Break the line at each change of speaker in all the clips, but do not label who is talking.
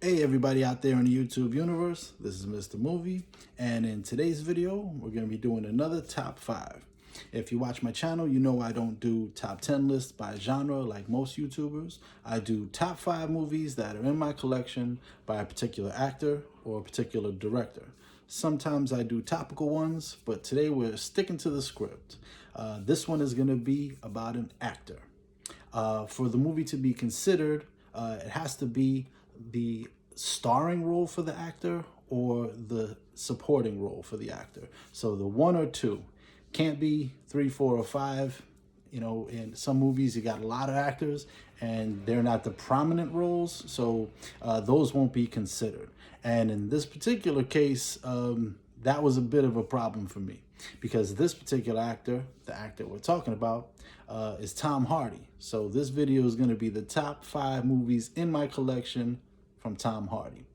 Hey everybody out there in the YouTube universe, this is Mr. Movie, and in today's video, we're going to be doing another top 5. If you watch my channel, you know I don't do top 10 lists by genre like most YouTubers. I do top 5 movies that are in my collection by a particular actor or a particular director. Sometimes I do topical ones, but today we're sticking to the script. This one is going to be about an actor. For the movie to be considered, it has to be the starring role for the actor or the supporting role for the actor. So the one or two. Can't be 3, 4, or 5. You know, in some movies you got a lot of actors and they're not the prominent roles, so those won't be considered. And in this particular case, that was a bit of a problem for me because this particular actor, the actor we're talking about, is Tom Hardy. So this video is going to be the top 5 movies in my collection from Tom Hardy.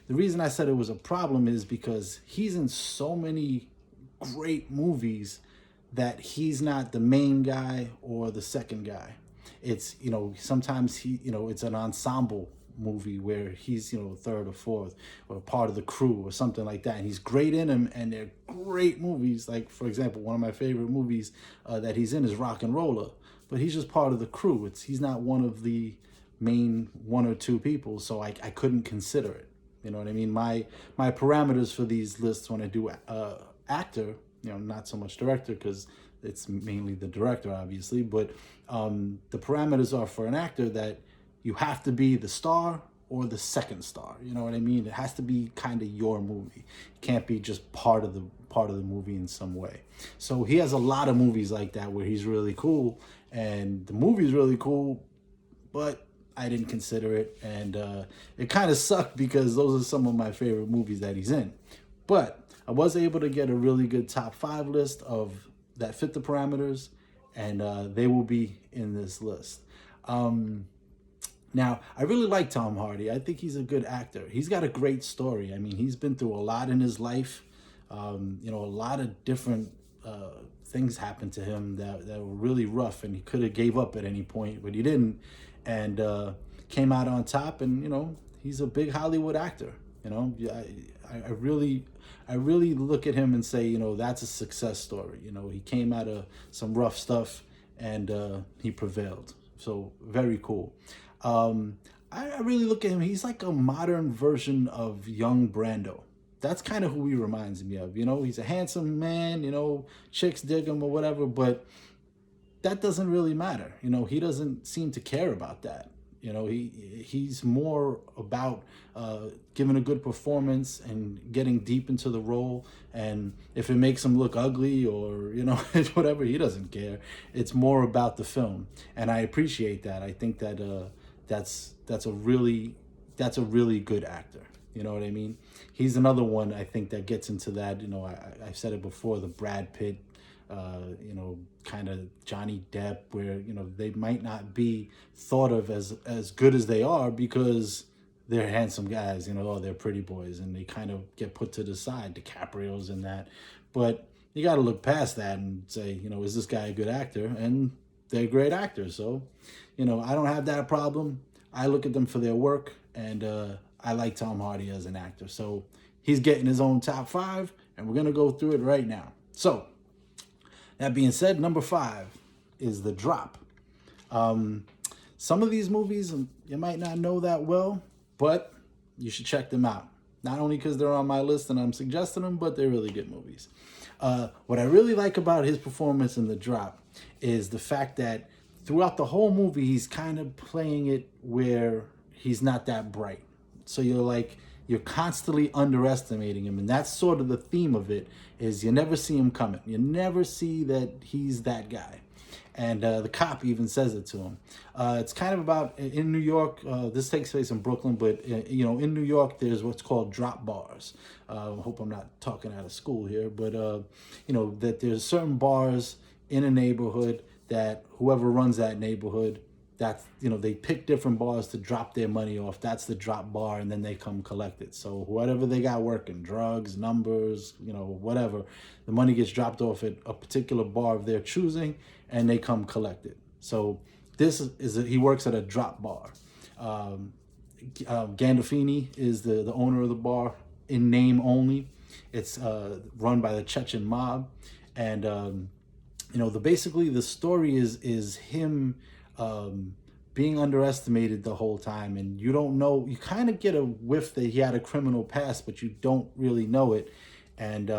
The reason I said it was a problem is because he's in so many great movies that he's not the main guy or the second guy. It's, you know, sometimes it's an ensemble movie where he's, third or fourth or part of the crew or something like that. And he's great in them and they're great movies. Like, for example, one of my favorite movies that he's in is Rock and Roller, but he's just part of the crew. He's not one of the main 1 or 2 people, so I couldn't consider it. You know what I mean? My parameters for these lists when I do actor, not so much director because it's mainly the director, obviously, but the parameters are for an actor that you have to be the star or the second star. You know what I mean? It has to be kind of your movie. It can't be just part of the movie in some way. So he has a lot of movies like that where he's really cool and the movie's really cool, but I didn't consider it, and it kind of sucked because those are some of my favorite movies that he's in. But I was able to get a really good top 5 list of that fit the parameters, and they will be in this list. Now, I really like Tom Hardy. I think he's a good actor. He's got a great story. I mean, he's been through a lot in his life. A lot of different things happened to him that were really rough, and he could have gave up at any point, but he didn't, and came out on top. And he's a big Hollywood actor. I really look at him and say, that's a success story. He came out of some rough stuff and he prevailed. So very cool. I really look at him. He's like a modern version of young Brando. That's kind of who he reminds me of. He's a handsome man, chicks dig him or whatever, but that doesn't really matter. He doesn't seem to care about that. He's more about giving a good performance and getting deep into the role. And if it makes him look ugly or, whatever, he doesn't care. It's more about the film. And I appreciate that. I think that that's a really good actor. You know what I mean? He's another one I think that gets into that, I've said it before, the Brad Pitt, kind of Johnny Depp, where, they might not be thought of as good as they are because they're handsome guys, they're pretty boys, and they kind of get put to the side, DiCaprio's and that. But you got to look past that and say, is this guy a good actor? And they're great actors. So, I don't have that problem. I look at them for their work, and I like Tom Hardy as an actor. So he's getting his own top 5, and we're going to go through it right now. So that being said, number 5 is The Drop. Some of these movies you might not know that well, but you should check them out. Not only because they're on my list and I'm suggesting them, but they're really good movies. What I really like about his performance in The Drop is the fact that throughout the whole movie, he's kind of playing it where he's not that bright. So you're constantly underestimating him. And that's sort of the theme of it, is you never see him coming. You never see that he's that guy. And the cop even says it to him. It's kind of about, in New York, this takes place in Brooklyn, but, in New York, there's what's called drop bars. I hope I'm not talking out of school here, but, that there's certain bars in a neighborhood that whoever runs that neighborhood, that's, they pick different bars to drop their money off. That's the drop bar, and then they come collect it. So whatever they got working, drugs, numbers, whatever, the money gets dropped off at a particular bar of their choosing, and they come collect it. So this is he works at a drop bar. Gandolfini is the owner of the bar in name only. It's run by the Chechen mob, and basically the story is him being underestimated the whole time, and you don't know. You kind of get a whiff that he had a criminal past, but you don't really know it. And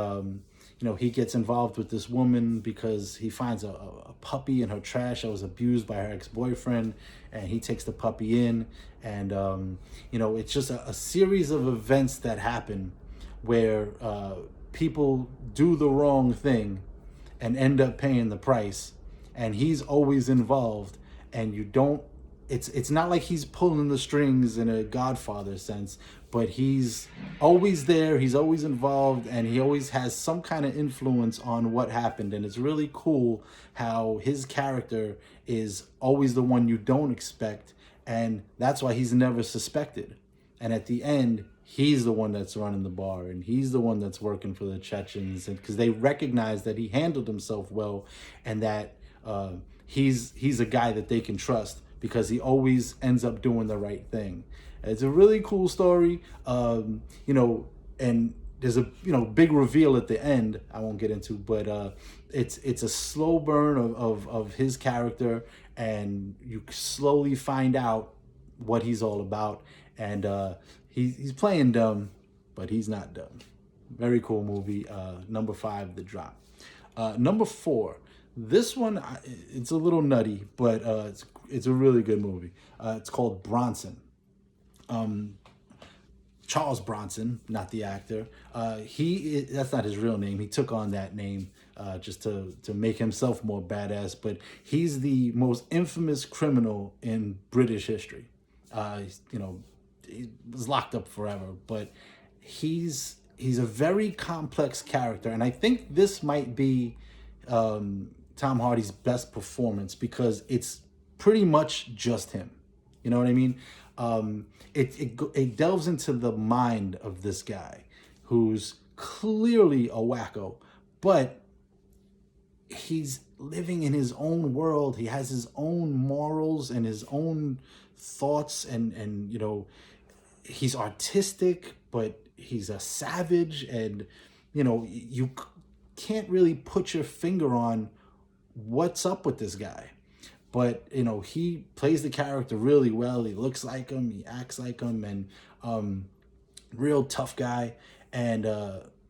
he gets involved with this woman because he finds a puppy in her trash that was abused by her ex-boyfriend, and he takes the puppy in. And it's just a series of events that happen where people do the wrong thing and end up paying the price, and he's always involved. And you don't it's not like he's pulling the strings in a Godfather sense, but he's always there, he's always involved, and he always has some kind of influence on what happened. And it's really cool how his character is always the one you don't expect, and that's why he's never suspected. And at the end, he's the one that's running the bar, and he's the one that's working for the Chechens, and because they recognize that he handled himself well, and that he's a guy that they can trust because he always ends up doing the right thing. It's a really cool story, and there's a big reveal at the end. I won't get into, but it's a slow burn of his character, and you slowly find out what he's all about. And he's playing dumb, but he's not dumb. Very cool movie. Number 5, The Drop. Number 4. This one, it's a little nutty, but it's a really good movie. It's called Bronson. Charles Bronson, not the actor. That's not his real name. He took on that name just to make himself more badass. But he's the most infamous criminal in British history. He was locked up forever, but he's a very complex character, and I think this might be Tom Hardy's best performance because it's pretty much just him. You know what I mean? It delves into the mind of this guy who's clearly a wacko, but he's living in his own world. He has his own morals and his own thoughts, and he's artistic, but he's a savage, and you can't really put your finger on what's up with this guy. But he plays the character really well. He looks like him, he acts like him, and real tough guy. And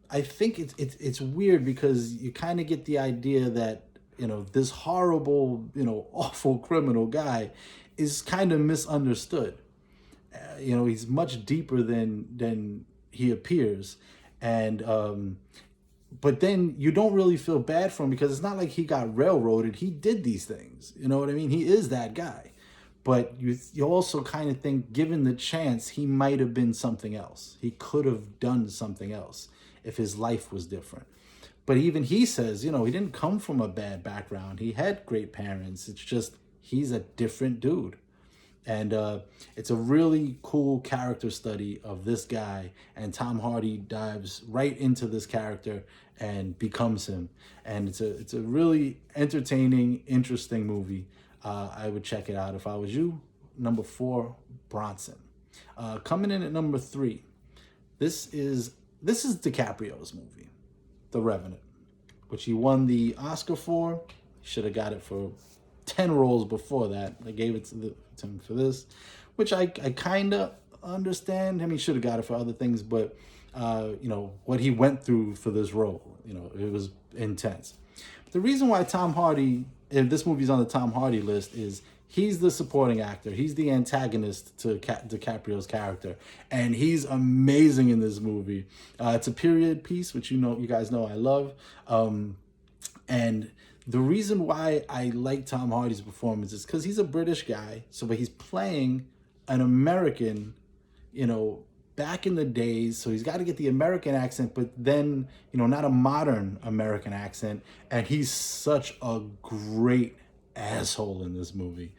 I think it's weird because you kind of get the idea that this horrible, awful criminal guy is kind of misunderstood. He's much deeper than he appears, and but then you don't really feel bad for him because it's not like he got railroaded. He did these things. You know what I mean? He is that guy. But you also kind of think, given the chance, he might have been something else. He could have done something else if his life was different. But even he says, he didn't come from a bad background. He had great parents. It's just he's a different dude. And it's a really cool character study of this guy, and Tom Hardy dives right into this character and becomes him. And it's a really entertaining, interesting movie. I would check it out if I was you. Number 4, Bronson. Coming in at number 3, this is DiCaprio's movie, The Revenant, which he won the Oscar for. Should have got it for 10 roles before that. They gave it to him for this, which I kind of understand. I mean, should have got it for other things, but what he went through for this role, it was intense. The reason why Tom Hardy, if this movie's on the Tom Hardy list, is he's the supporting actor. He's the antagonist to DiCaprio's character, and he's amazing in this movie. It's a period piece, which you guys know I love, and the reason why I like Tom Hardy's performance is because he's a British guy, but he's playing an American, back in the days. So he's got to get the American accent, but then, not a modern American accent. And he's such a great asshole in this movie.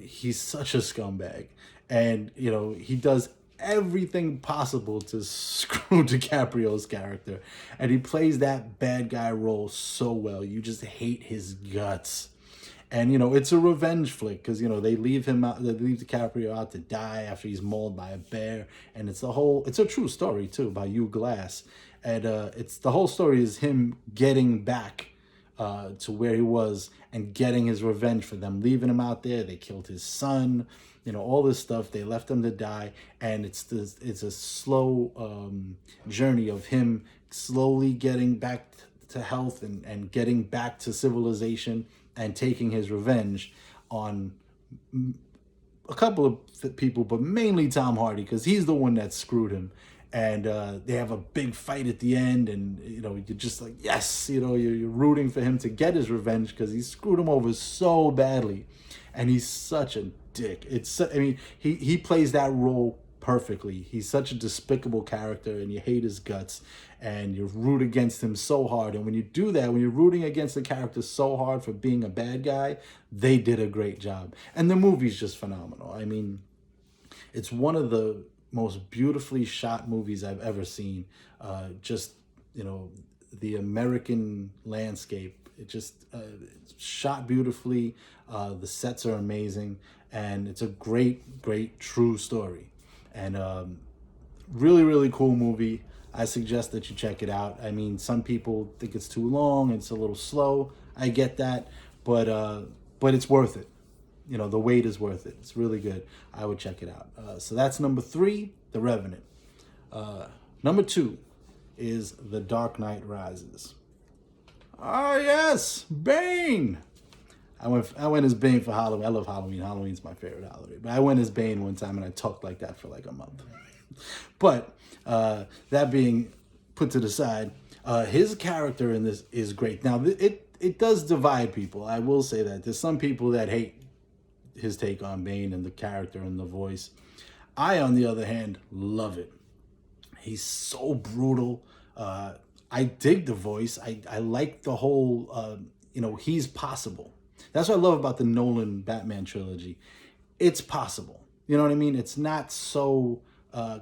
He's such a scumbag. And, he does everything possible to screw DiCaprio's character, and he plays that bad guy role so well. You just hate his guts. And it's a revenge flick because they leave him out, they leave DiCaprio out to die after he's mauled by a bear, and it's a true story too by Hugh Glass, and it's the whole story is him getting back to where he was and getting his revenge for them leaving him out there. They killed his son, all this stuff. They left him to die, and it's a slow journey of him slowly getting back to health and getting back to civilization and taking his revenge on a couple of people, but mainly Tom Hardy, because he's the one that screwed him. And they have a big fight at the end, and you're just like, yes, you're rooting for him to get his revenge because he screwed him over so badly, and he's such a dick. He plays that role perfectly. He's such a despicable character, and you hate his guts, and you root against him so hard. And when you do that, when you're rooting against the character so hard for being a bad guy, they did a great job. And the movie's just phenomenal. I mean, it's one of the most beautifully shot movies I've ever seen. The American landscape, it's shot beautifully. The sets are amazing, and it's a great true story, and really, really cool movie. I suggest that you check it out. I mean, some people think it's too long, it's a little slow. I get that, but it's worth it. The wait is worth it. It's really good. I would check it out. So that's number 3, The Revenant. Number 2 is The Dark Knight Rises. Ah, yes, Bane. I went as Bane for Halloween. I love Halloween. Halloween's my favorite holiday. But I went as Bane one time, and I talked like that for like a month. But that being put to the side, his character in this is great. Now, it does divide people. I will say that. There's some people that hate his take on Bane and the character and the voice. I, on the other hand, love it. He's so brutal. I dig the voice. I like the whole, he's possible. That's what I love about the Nolan Batman trilogy. It's possible. You know what I mean? It's not so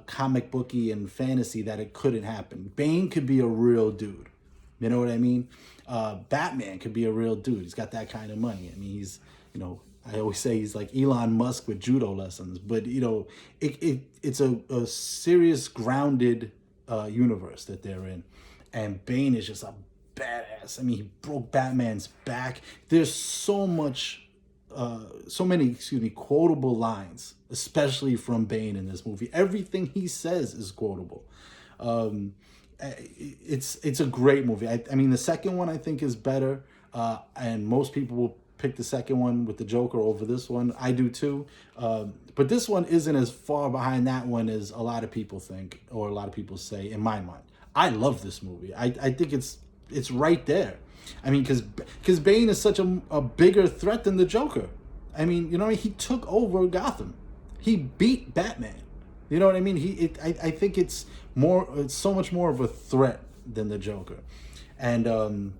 comic booky and fantasy that it couldn't happen. Bane could be a real dude. You know what I mean? Batman could be a real dude. He's got that kind of money. I mean, he's, I always say he's like Elon Musk with judo lessons, but it's a serious, grounded universe that they're in, and Bane is just a badass. I mean, he broke Batman's back. There's so many quotable lines, especially from Bane in this movie. Everything he says is quotable. It's a great movie. I mean, the second one I think is better, and most people will pick the second one with the Joker over this one. I do too. But this one isn't as far behind that one as a lot of people think, or a lot of people say, in my mind. I love this movie. I think it's right there. I mean, because Bane is such a bigger threat than the Joker. I mean, he took over Gotham. He beat Batman. You know what I mean? I think it's so much more of a threat than the Joker. And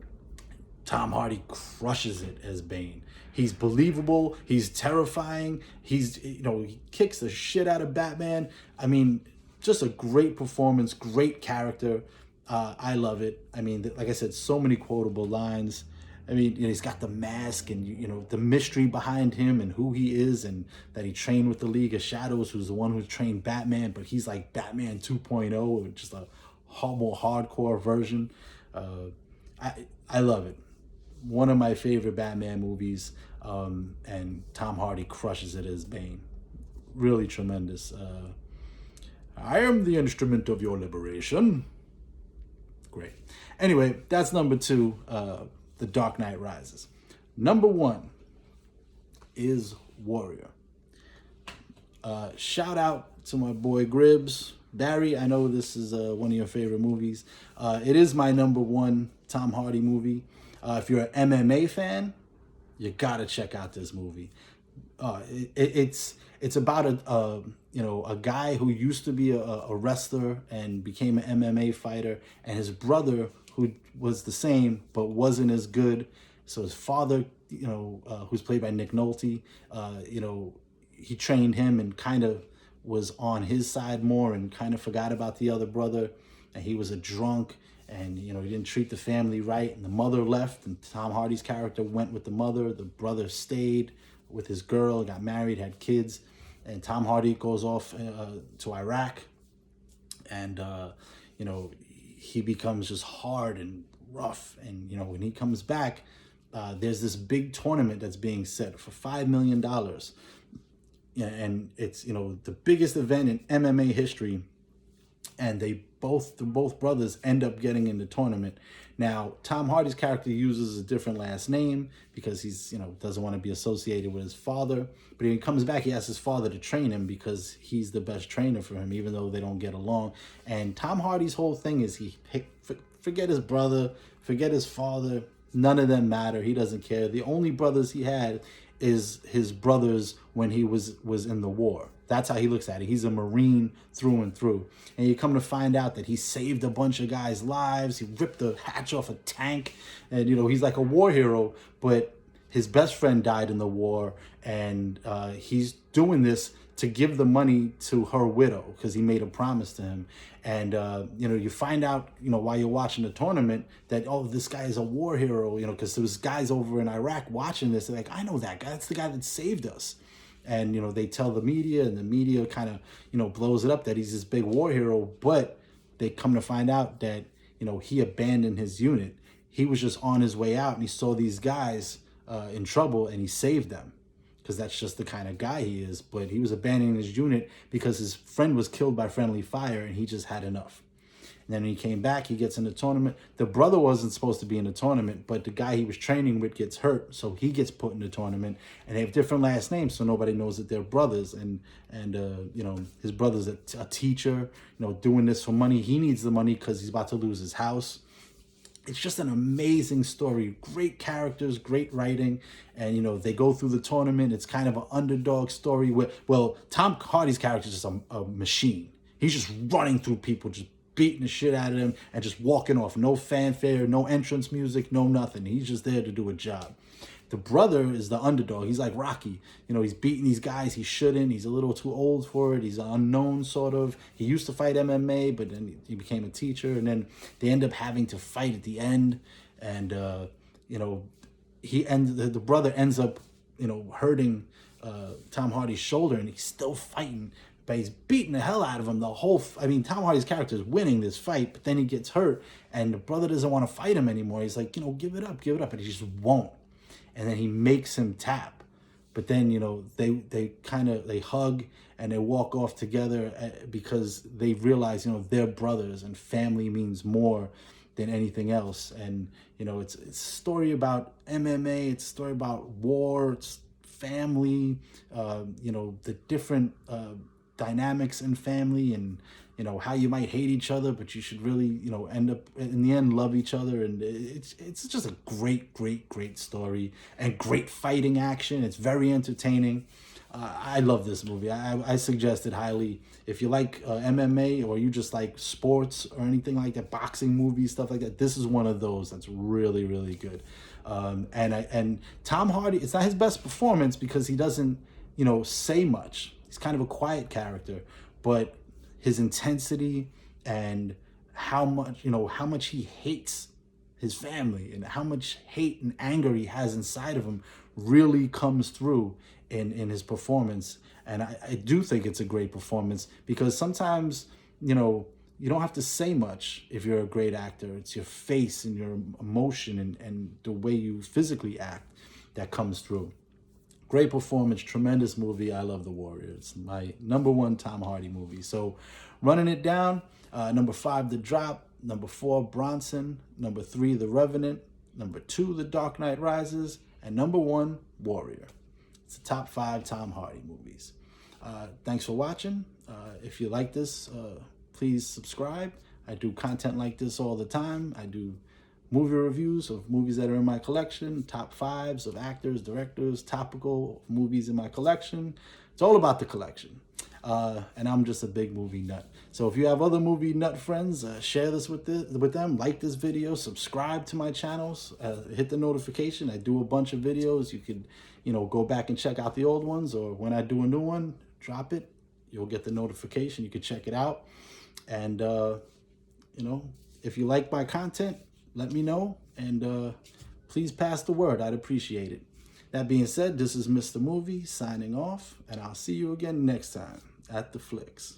Tom Hardy crushes it as Bane. He's believable. He's terrifying. He kicks the shit out of Batman. I mean, just a great performance, great character. I love it. I mean, like I said, so many quotable lines. I mean, he's got the mask and, the mystery behind him and who he is, and that he trained with the League of Shadows, who's the one who trained Batman, but he's like Batman 2.0, just a more hardcore version. I love it. One of my favorite Batman movies, and Tom Hardy crushes it as Bane. Really tremendous. I am the instrument of your liberation. Great. Anyway, that's number 2, The Dark Knight Rises. Number 1 is Warrior. Shout out to my boy Gribbs. Barry, I know this is one of your favorite movies. It is my number 1 Tom Hardy movie. If you're an MMA fan, you gotta check out this movie. It's about a guy who used to be a wrestler and became an MMA fighter, and his brother who was the same but wasn't as good. So his father, who's played by Nick Nolte, he trained him and kind of was on his side more and kind of forgot about the other brother, and he was a drunk, and he didn't treat the family right, and the mother left, and Tom Hardy's character went with the mother. The brother stayed with his girl, got married, had kids, and Tom Hardy goes off to Iraq, and he becomes just hard and rough. And when he comes back, there's this big tournament that's being set for $5 million. And it's the biggest event in MMA history, and both brothers end up getting in the tournament. Now, Tom Hardy's character uses a different last name because he's doesn't want to be associated with his father. But when he comes back, he asks his father to train him because he's the best trainer for him, even though they don't get along. And Tom Hardy's whole thing is forget his brother, forget his father. None of them matter. He doesn't care. The only brothers he had is his brothers when he was in the war. That's how he looks at it. He's a Marine through and through. And you come to find out that he saved a bunch of guys' lives. He ripped the hatch off a tank. And, he's like a war hero. But his best friend died in the war. And he's doing this to give the money to her widow because he made a promise to him. And, you find out, while you're watching the tournament that, oh, this guy is a war hero, because there was guys over in Iraq watching this. They're like, I know that guy. That's the guy that saved us. And, they tell the media, and the media kind of, blows it up that he's this big war hero. But they come to find out that, he abandoned his unit. He was just on his way out, and he saw these guys in trouble, and he saved them. Because that's just the kind of guy he is. But he was abandoning his unit because his friend was killed by friendly fire, and he just had enough. And then when he came back, he gets in the tournament. The brother wasn't supposed to be in the tournament, but the guy he was training with gets hurt, so he gets put in the tournament. And they have different last names, so nobody knows that they're brothers. And his brother's a teacher, doing this for money. He needs the money because he's about to lose his house. It's just an amazing story. Great characters, great writing. And, they go through the tournament. It's kind of an underdog story where, Tom Hardy's character is just a machine. He's just running through people, just beating the shit out of them and just walking off. No fanfare, no entrance music, no nothing. He's just there to do a job. The brother is the underdog. He's like Rocky. He's beating these guys he shouldn't. He's a little too old for it. He's unknown, sort of. He used to fight MMA, but then he became a teacher. And then they end up having to fight at the end. And, the brother ends up, hurting Tom Hardy's shoulder, and he's still fighting. But he's beating the hell out of him Tom Hardy's character is winning this fight, but then he gets hurt, and the brother doesn't want to fight him anymore. He's like, give it up, and he just won't. And then he makes him tap. But then, they hug and they walk off together because they realize, they're brothers and family means more than anything else. And, it's a story about MMA, it's a story about war, it's family, the different dynamics in family, and how you might hate each other, but you should really end up in the end love each other. And it's just a great story and great fighting action. It's very entertaining. I love this movie. I suggest it highly. If you like MMA, or you just like sports or anything like that, boxing movies, stuff like that, this is one of those that's really good. And Tom Hardy, it's not his best performance because he doesn't say much. He's kind of a quiet character, but his intensity and how much he hates his family and how much hate and anger he has inside of him really comes through in his performance. And I do think it's a great performance because sometimes, you don't have to say much if you're a great actor. It's your face and your emotion and the way you physically act that comes through. Great performance, tremendous movie. I love The Warrior. It's my #1 Tom Hardy movie. So running it down, number 5, The Drop. Number 4, Bronson. Number 3, The Revenant. Number 2, The Dark Knight Rises. And number 1, Warrior. It's the top 5 Tom Hardy movies. Thanks for watching. If you like this, please subscribe. I do content like this all the time. I do movie reviews of movies that are in my collection, top 5s of actors, directors, topical movies in my collection. It's all about the collection. And I'm just a big movie nut. So if you have other movie nut friends, share this with them. Like this video, subscribe to my channels, hit the notification. I do a bunch of videos. You could, go back and check out the old ones, or when I do a new one, drop it. You'll get the notification. You can check it out. And, If you like my content, let me know, and please pass the word. I'd appreciate it. That being said, this is Mr. Movie signing off, and I'll see you again next time at the Flicks.